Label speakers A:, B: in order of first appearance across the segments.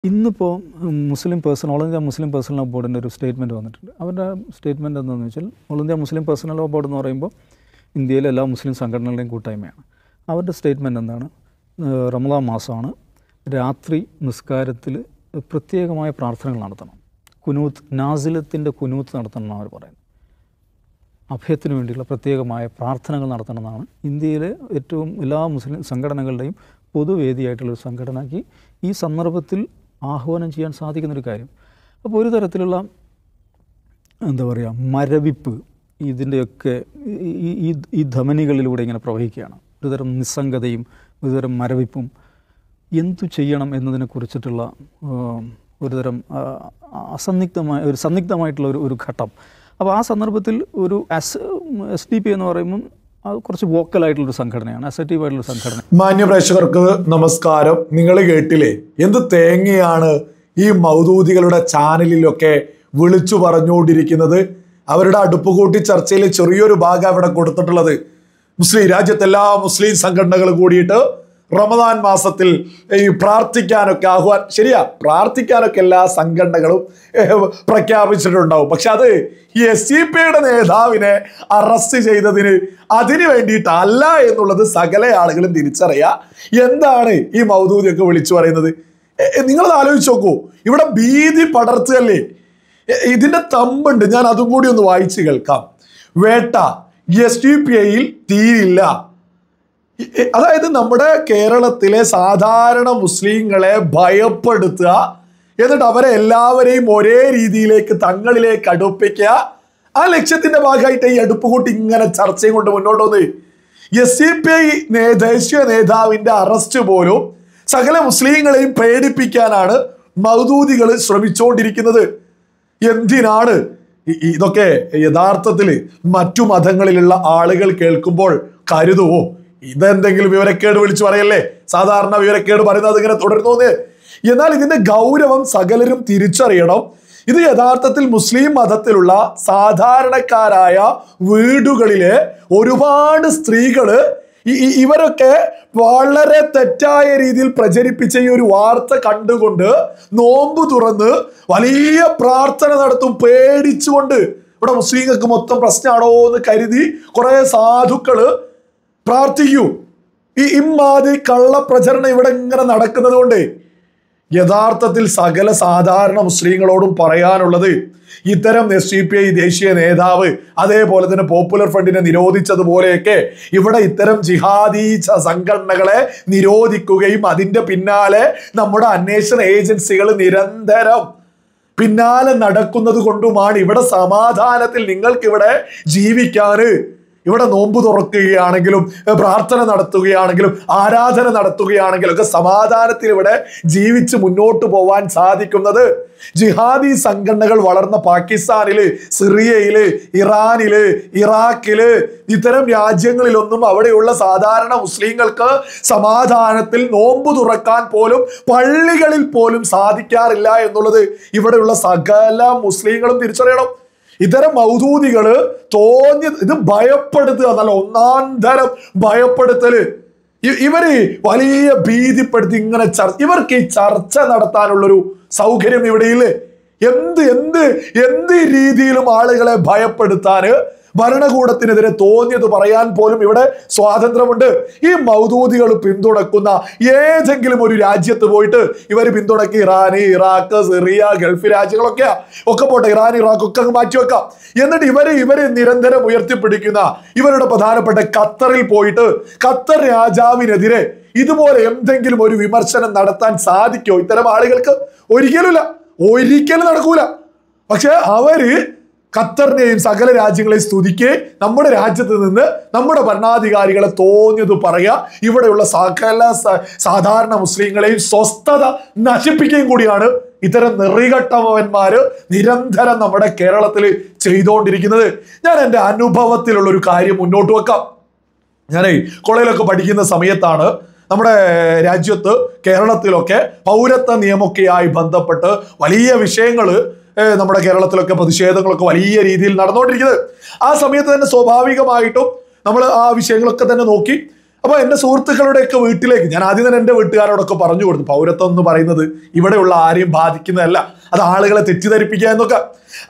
A: ഇന്നിപ്പോൾ all India Muslim personal law ബോർഡിൻ്റെ ഒരു സ്റ്റേറ്റ്മെൻറ്റ് വന്നിട്ടുണ്ട്. അവരുടെ സ്റ്റേറ്റ്മെൻറ്റ് എന്താണെന്ന് വെച്ചാൽ, all India Muslim personal law board എന്ന് പറയുമ്പോൾ ഇന്ത്യയിലെ എല്ലാ മുസ്ലിം സംഘടനകളുടെയും കൂട്ടായ്മയാണ്. അവരുടെ സ്റ്റേറ്റ്മെൻറ്റ് എന്താണ്? റമദാൻ മാസമാണ്, രാത്രി നിസ്കാരത്തിൽ പ്രത്യേകമായ പ്രാർത്ഥനകൾ നടത്തണം, കുനൂത്ത് നാസിലത്തിൻ്റെ കുനൂത്ത് നടത്തണം എന്നാണ് അവർ പറയുന്നത്. അഭയത്തിന് വേണ്ടിയുള്ള പ്രത്യേകമായ പ്രാർത്ഥനകൾ നടത്തണമെന്നാണ് ഇന്ത്യയിലെ ഏറ്റവും എല്ലാ മുസ്ലിം സംഘടനകളുടെയും പൊതുവേദിയായിട്ടുള്ളൊരു സംഘടനയ്ക്ക് ഈ സന്ദർഭത്തിൽ ആഹ്വാനം ചെയ്യാൻ സാധിക്കുന്നൊരു കാര്യം. അപ്പോൾ ഒരു തരത്തിലുള്ള എന്താ പറയുക, മരവിപ്പ് ഇതിൻ്റെയൊക്കെ ഈ ധമനികളിലൂടെ ഇങ്ങനെ പ്രവഹിക്കുകയാണ്. ഒരുതരം നിസ്സംഗതയും ഒരുതരം മരവിപ്പും എന്തു ചെയ്യണം എന്നതിനെക്കുറിച്ചിട്ടുള്ള ഒരുതരം സന്നിഗ്ധമായിട്ടുള്ള ഒരു ഘട്ടം. അപ്പോൾ ആ സന്ദർഭത്തിൽ ഒരു SDP എന്ന് പറയുമ്പം അത് കുറച്ച് വോക്കലായിട്ടുള്ളൊരു സംഘടനയാണ്, അസർട്ടീവായിട്ടുള്ള സംഘടന.
B: മാന്യ പ്രേക്ഷകർക്ക് നമസ്കാരം. നിങ്ങൾ കേട്ടില്ലേ എന്ത് തേങ്ങയാണ് ഈ മൗദൂദികളുടെ ചാനലിലൊക്കെ വിളിച്ചു പറഞ്ഞുകൊണ്ടിരിക്കുന്നത്? അവരുടെ അടുപ്പുകൂട്ടി ചർച്ചയിൽ ചെറിയൊരു ഭാഗം അവിടെ കൊടുത്തിട്ടുള്ളത്. രാജ്യത്തെ എല്ലാ മുസ്ലിം സംഘടനകളും കൂടിയിട്ട് റമദാൻ മാസത്തിൽ ഈ പ്രാർത്ഥിക്കാനൊക്കെ ശരിയാ, പ്രാർത്ഥിക്കാനൊക്കെ എല്ലാ സംഘടനകളും പ്രഖ്യാപിച്ചിട്ടുണ്ടാവും. പക്ഷെ അത് ഈ SDP നേതാവിനെ അറസ്റ്റ് ചെയ്തതിന് അതിന് വേണ്ടിയിട്ടല്ല എന്നുള്ളത് സകല ആളുകളും തിരിച്ചറിയാ. എന്താണ് ഈ മൗദൂദിയൊക്കെ വിളിച്ചു പറയുന്നത്? നിങ്ങളത് ആലോചിച്ച് നോക്കൂ. ഇവിടെ ഭീതി പടർത്തുകയല്ലേ. ഇതിന്റെ തമ്പുണ്ട്, ഞാൻ അതും കൂടി ഒന്ന് വായിച്ചു കേൾക്കാം. വേട്ട SDP തീരില്ല. അതായത് നമ്മുടെ കേരളത്തിലെ സാധാരണ മുസ്ലിങ്ങളെ ഭയപ്പെടുത്തുക, എന്നിട്ട് അവരെ എല്ലാവരെയും ഒരേ രീതിയിലേക്ക് തങ്ങളിലേക്ക് അടുപ്പിക്കുക. ആ ലക്ഷ്യത്തിന്റെ ഭാഗമായിട്ട് ഈ അടുപ്പുകൂട്ടി ഇങ്ങനെ ചർച്ചയും കൊണ്ട് മുന്നോട്ട് വന്ന് SDP ദേശീയ നേതാവിന്റെ അറസ്റ്റ് പോലും സകല മുസ്ലിങ്ങളെയും പേടിപ്പിക്കാനാണ് മൗദൂദികൾ ശ്രമിച്ചുകൊണ്ടിരിക്കുന്നത്. എന്തിനാണ് ഇതൊക്കെ? യഥാർത്ഥത്തിൽ മറ്റു മതങ്ങളിലുള്ള ആളുകൾ കേൾക്കുമ്പോൾ കരുതുവോ ഇതെന്തെങ്കിലും വിവരക്കേട് വിളിച്ചു പറയല്ലേ? സാധാരണ വിവരക്കേട് പറയുന്നത് ഇങ്ങനെ തുടരുന്നു. എന്നാൽ ഇതിന്റെ ഗൗരവം സകലരും തിരിച്ചറിയണം. ഇത് യഥാർത്ഥത്തിൽ മുസ്ലിം മതത്തിലുള്ള സാധാരണക്കാരായ വീടുകളിലെ ഒരുപാട് സ്ത്രീകള് ഇവരൊക്കെ വളരെ തെറ്റായ രീതിയിൽ പ്രചരിപ്പിച്ച ഈ ഒരു വാർത്ത കണ്ടുകൊണ്ട് നോമ്പ് തുറന്ന് വലിയ പ്രാർത്ഥന നടത്തും, പേടിച്ചുകൊണ്ട്. ഇവിടെ മുസ്ലിങ്ങൾക്ക് മൊത്തം പ്രശ്നമാണോ എന്ന് കരുതി കുറെ സാധുക്കള് പ്രാർത്ഥിക്കൂ. ഈ ഇമ്മാതിരി കള്ളപ്രചരണം ഇവിടെ ഇങ്ങനെ നടക്കുന്നത് കൊണ്ട് യഥാർത്ഥത്തിൽ സകല സാധാരണ മുസ്ലിങ്ങളോടും പറയാനുള്ളത്, ഇത്തരം SDP ദേശീയ നേതാവ് അതേപോലെ തന്നെ പോപ്പുലർ ഫ്രണ്ടിനെ നിരോധിച്ചതുപോലെയൊക്കെ ഇവിടെ ഇത്തരം ജിഹാദി സംഘടനകളെ നിരോധിക്കുകയും അതിന്റെ പിന്നാലെ നമ്മുടെ അന്വേഷണ ഏജൻസികൾ നിരന്തരം പിന്നാലെ നടക്കുന്നത് കൊണ്ടുമാണ് ഇവിടെ സമാധാനത്തിൽ നിങ്ങൾക്കിവിടെ ജീവിക്കാന്, ഇവിടെ നോമ്പ് തുറക്കുകയാണെങ്കിലും പ്രാർത്ഥന നടത്തുകയാണെങ്കിലും ആരാധന നടത്തുകയാണെങ്കിലും ഒക്കെ സമാധാനത്തിൽ ഇവിടെ ജീവിച്ച് മുന്നോട്ട് പോവാൻ സാധിക്കുന്നത്. ജിഹാദി സംഘടനകൾ വളർന്ന പാകിസ്ഥാനില്, സിറിയയില്, ഇറാനില്, ഇറാഖില് ഇത്തരം രാജ്യങ്ങളിലൊന്നും അവിടെയുള്ള സാധാരണ മുസ്ലിങ്ങൾക്ക് സമാധാനത്തിൽ നോമ്പ് തുറക്കാൻ പോലും പള്ളികളിൽ പോലും സാധിക്കാറില്ല എന്നുള്ളത് ഇവിടെയുള്ള സകല മുസ്ലിങ്ങളും തിരിച്ചറിയണം. ഇത്തരം മൗദൂദികള് ഇത് ഭയപ്പെടുത്തുക എന്നല്ല, ഒന്നാം തരം ഭയപ്പെടുത്തല്. ഇവര് വലിയ ഭീതിപ്പെടുത്തി ഇങ്ങനെ ഇവർക്ക് ഈ ചർച്ച നടത്താനുള്ളൊരു സൗകര്യം ഇവിടെയില്ലേ? എന്ത് രീതിയിലും ആളുകളെ ഭയപ്പെടുത്താന് ഭരണകൂടത്തിനെതിരെ തോന്നിയത് പറയാൻ പോലും ഇവിടെ സ്വാതന്ത്ര്യമുണ്ട്. ഈ മൗദൂദികൾ പിന്തുണക്കുന്ന ഏതെങ്കിലും ഒരു രാജ്യത്ത് പോയിട്ട് ഇവർ പിന്തുണക്കി, ഇറാന്, ഇറാഖ്, സിറിയ, ഗൾഫ് രാജ്യങ്ങളൊക്കെ പോട്ടെ, ഇറാൻ, ഇറാഖ് ഒക്കെ മാറ്റിവെക്കാം. എന്നിട്ട് ഇവര് നിരന്തരം ഉയർത്തിപ്പിടിക്കുന്ന ഇവരുടെ പ്രധാനപ്പെട്ട ഖത്തറിൽ പോയിട്ട് ഖത്തർ രാജാവിനെതിരെ ഇതുപോലെ എന്തെങ്കിലും ഒരു വിമർശനം നടത്താൻ സാധിക്കോ ഇത്തരം ആളുകൾക്ക്? ഒരിക്കലും നടക്കൂല. പക്ഷെ അവര് ഖത്തറിനെയും സകല രാജ്യങ്ങളെയും സ്തുതിക്ക് നമ്മുടെ രാജ്യത്ത് നിന്ന് നമ്മുടെ ഭരണാധികാരികളെ തോന്നിയത് പറയാ, ഇവിടെയുള്ള സകല സാധാരണ മുസ്ലിങ്ങളെയും സ്വസ്ഥത നശിപ്പിക്കുകയും കൂടിയാണ് ഇത്തരം നെറികെട്ടവന്മാര് നിരന്തരം നമ്മുടെ കേരളത്തിൽ ചെയ്തുകൊണ്ടിരിക്കുന്നത്. ഞാൻ എൻ്റെ അനുഭവത്തിലുള്ള ഒരു കാര്യം മുന്നോട്ട് വെക്കാം. ഞാനേ കോളേജിലൊക്കെ പഠിക്കുന്ന സമയത്താണ് നമ്മുടെ രാജ്യത്ത് കേരളത്തിലൊക്കെ പൗരത്വ നിയമമൊക്കെയായി ബന്ധപ്പെട്ട് വലിയ വിഷയങ്ങള് നമ്മുടെ കേരളത്തിലൊക്കെ പ്രതിഷേധങ്ങളൊക്കെ വലിയ രീതിയിൽ നടന്നുകൊണ്ടിരിക്കുന്നത്. ആ സമയത്ത് തന്നെ സ്വാഭാവികമായിട്ടും നമ്മൾ ആ വിഷയങ്ങളൊക്കെ തന്നെ നോക്കി അപ്പൊ എന്റെ സുഹൃത്തുക്കളുടെയൊക്കെ വീട്ടിലേക്ക് ഞാൻ ആദ്യം തന്നെ എന്റെ വീട്ടുകാരോടൊക്കെ പറഞ്ഞു കൊടുത്തു, പൗരത്വം എന്ന് പറയുന്നത് ഇവിടെയുള്ള ആരെയും ബാധിക്കുന്നതല്ല, അത് ആളുകളെ തെറ്റിദ്ധരിപ്പിക്കുക എന്നൊക്കെ.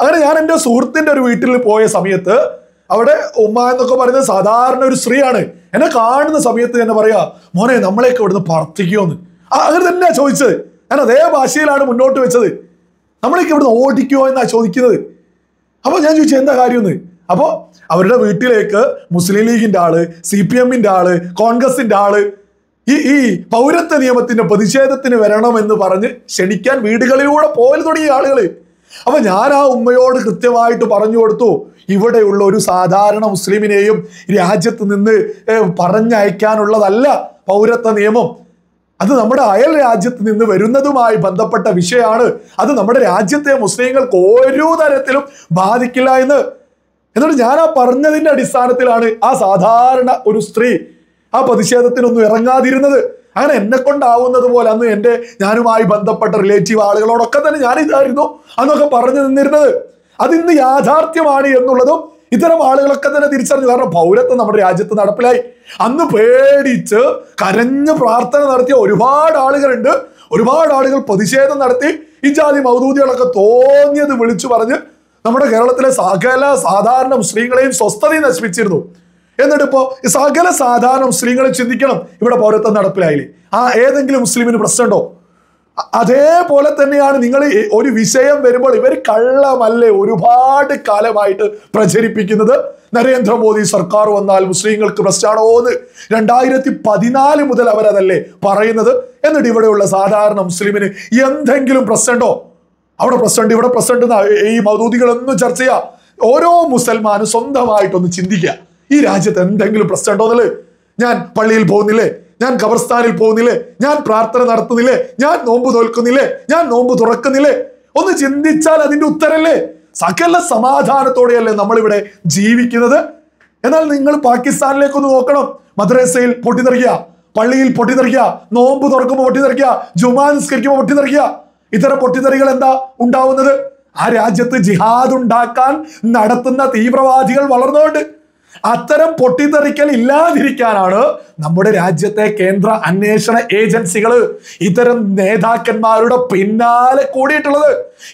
B: അങ്ങനെ ഞാൻ എന്റെ സുഹൃത്തിന്റെ ഒരു വീട്ടിൽ പോയ സമയത്ത് അവിടെ ഉമ്മ എന്നൊക്കെ പറയുന്നത് സാധാരണ ഒരു സ്ത്രീയാണ്. എന്നെ കാണുന്ന സമയത്ത് തന്നെ പറയാ, മോനെ നമ്മളെയൊക്കെ ഇവിടുന്ന് പറത്തിക്കുമോന്ന്. അങ്ങനെ തന്നെയാ ചോദിച്ചത്. ഞാൻ അതേ ഭാഷയിലാണ് മുന്നോട്ട് വെച്ചത്. നമ്മളെയൊക്കെ ഇവിടുന്ന് ഓടിക്കുമോ എന്നാ ചോദിക്കുന്നത്. അപ്പൊ ഞാൻ ചോദിച്ചു എന്താ കാര്യമെന്ന്. അപ്പോ അവരുടെ വീട്ടിലേക്ക് മുസ്ലിം ലീഗിന്റെ ആള്, CPM-ന്റെ ആള്, കോൺഗ്രസിന്റെ ആള് ഈ പൗരത്വ നിയമത്തിന്റെ പ്രതിഷേധത്തിന് വരണമെന്ന് പറഞ്ഞ് ക്ഷണിക്കാൻ വീടുകളിലൂടെ പോയി തുടങ്ങിയ ആളുകള്. അപ്പൊ ഞാൻ ആ ഉമ്മയോട് കൃത്യമായിട്ട് പറഞ്ഞു കൊടുത്തു, ഇവിടെയുള്ള ഒരു സാധാരണ മുസ്ലിമിനെയും രാജ്യത്ത് നിന്ന് പറഞ്ഞയക്കാനുള്ളതല്ല പൗരത്വ നിയമം. അത് നമ്മുടെ അയൽ രാജ്യത്ത് നിന്ന് വരുന്നതുമായി ബന്ധപ്പെട്ട വിഷയമാണ്. അത് നമ്മുടെ രാജ്യത്തെ മുസ്ലിങ്ങൾക്ക് ഒരു തരത്തിലും ബാധിക്കില്ല എന്ന്. എന്നിട്ട് ഞാൻ ആ പറഞ്ഞതിന്റെ അടിസ്ഥാനത്തിലാണ് ആ സാധാരണ ഒരു സ്ത്രീ ആ പ്രതിഷേധത്തിനൊന്നും ഇറങ്ങാതിരുന്നത്. അങ്ങനെ എന്നെ കൊണ്ടാവുന്നത് പോലെ അന്ന് ഞാനുമായി ബന്ധപ്പെട്ട റിലേറ്റീവ് ആളുകളോടൊക്കെ തന്നെ ഞാൻ ഇതായിരുന്നു അന്നൊക്കെ പറഞ്ഞു നിന്നിരുന്നത്. അതിന്ന് യാഥാർത്ഥ്യമാണ് എന്നുള്ളതും ഇത്തരം ആളുകളൊക്കെ തന്നെ തിരിച്ചറിഞ്ഞു. കാരണം പൗരത്വം നമ്മുടെ രാജ്യത്ത് നടപ്പിലായി. അന്ന് പേടിച്ച് കരഞ്ഞ് പ്രാർത്ഥന നടത്തിയ ഒരുപാട് ആളുകളുണ്ട്. ഒരുപാട് ആളുകൾ പ്രതിഷേധം നടത്തി ഈ ജാതി മൗദൂദികളൊക്കെ തോന്നിയത് വിളിച്ചു പറഞ്ഞ് നമ്മുടെ കേരളത്തിലെ സകല സാധാരണ മുസ്ലിങ്ങളെയും സ്വസ്ഥതയും നശിപ്പിച്ചിരുന്നു. എന്നിട്ട് ഇപ്പോ സകല സാധാരണ മുസ്ലിങ്ങളെ ചിന്തിക്കണം, ഇവിടെ പൗരത്വം നടപ്പിലായില്ലേ, ഏതെങ്കിലും മുസ്ലിമിന് പ്രശ്നമുണ്ടോ? അതേപോലെ തന്നെയാണ് നിങ്ങൾ ഒരു വിഷയം വരുമ്പോൾ ഇവർ കള്ളമല്ലേ ഒരുപാട് കാലമായിട്ട് പ്രചരിപ്പിക്കുന്നത്. നരേന്ദ്രമോദി സർക്കാർ വന്നാൽ മുസ്ലിങ്ങൾക്ക് പ്രശ്നമാണോ എന്ന് 2014 മുതൽ അവരതല്ലേ പറയുന്നത്. എന്നിട്ട് ഇവിടെയുള്ള സാധാരണ മുസ്ലിമിന് എന്തെങ്കിലും പ്രശ്നമുണ്ടോ? അവിടെ പ്രശ്നമുണ്ട്, ഇവിടെ പ്രശ്നമുണ്ട്, ഈ മൗദൂദികളൊന്നും ചർച്ച ചെയ്യുക. ഓരോ മുസൽമാനും സ്വന്തമായിട്ടൊന്ന് ചിന്തിക്കുക, ഈ രാജ്യത്ത് എന്തെങ്കിലും പ്രശ്നമുണ്ടോ എന്നുള്ളത്. ഞാൻ പള്ളിയിൽ പോകുന്നില്ലേ, ഞാൻ ഖബർസ്ഥാനിൽ പോകുന്നില്ലേ, ഞാൻ പ്രാർത്ഥന നടത്തുന്നില്ലേ, ഞാൻ നോമ്പ് തോൽക്കുന്നില്ലേ, ഞാൻ നോമ്പ് തുറക്കുന്നില്ലേ? ഒന്ന് ചിന്തിച്ചാൽ അതിന്റെ ഉത്തരല്ലേ. സകല സമാധാനത്തോടെയല്ലേ നമ്മളിവിടെ ജീവിക്കുന്നത്. എന്നാൽ നിങ്ങൾ പാകിസ്ഥാനിലേക്കൊന്ന് നോക്കണം. മദ്രസയിൽ പൊട്ടിത്തെറിക്കുക, പള്ളിയിൽ പൊട്ടിത്തെറിക്കുക, നോമ്പ് തുറക്കുമ്പോൾ പൊട്ടിത്തെറിക്കുക, ജുമാ നിസ്കരിക്കുമ്പോൾ പൊട്ടിത്തെറിക്കുക. ഇത്തരം പൊട്ടിത്തെറികൾ എന്താ ഉണ്ടാവുന്നത്? ആ രാജ്യത്ത് ജിഹാദ് ഉണ്ടാക്കാൻ നടത്തുന്ന തീവ്രവാദികൾ വളർന്നുകൊണ്ട്. അത്തരം പൊട്ടിത്തെറിക്കൽ ഇല്ലാതിരിക്കാനാണ് നമ്മുടെ രാജ്യത്തെ കേന്ദ്ര അന്വേഷണ ഏജൻസികൾ ഇത്തരം നേതാക്കന്മാരുടെ പിന്നാലെ കൂടിയിട്ടുള്ളത്.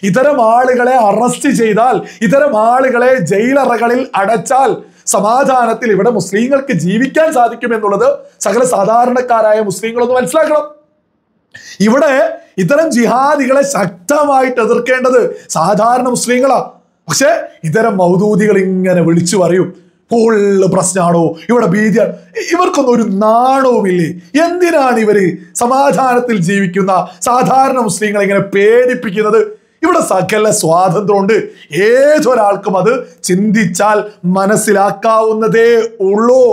B: ഇത്തരം ആളുകളെ അറസ്റ്റ് ചെയ്താൽ, ഇത്തരം ആളുകളെ ജയിലറകളിൽ അടച്ചാൽ സമാധാനത്തിൽ ഇവിടെ മുസ്ലിങ്ങൾക്ക് ജീവിക്കാൻ സാധിക്കും എന്നുള്ളത് സകല സാധാരണക്കാരായ മുസ്ലിങ്ങളൊന്ന് മനസ്സിലാക്കണം. ഇവിടെ ഇത്തരം ജിഹാദികളെ ശക്തമായിട്ട് എതിർക്കേണ്ടത് സാധാരണ മുസ്ലിങ്ങളാ. പക്ഷെ ഇത്തരം മൗദൂദികൾ ഇങ്ങനെ വിളിച്ചു പറയും, ഫുള്ള് പ്രശ്നമാണോ, ഇവിടെ ഭീതിയാണ്. ഇവർക്കൊന്നും ഒരു നാണവുമില്ലേ? എന്തിനാണ് ഇവര് സമാധാനത്തിൽ ജീവിക്കുന്ന സാധാരണ മുസ്ലിങ്ങളെ ഇങ്ങനെ പേടിപ്പിക്കുന്നത്? ഇവിടെ സകല സ്വാതന്ത്ര്യമുണ്ട്. ഏതൊരാൾക്കും അത് ചിന്തിച്ചാൽ മനസ്സിലാക്കാവുന്നതേ ഉള്ളൂ.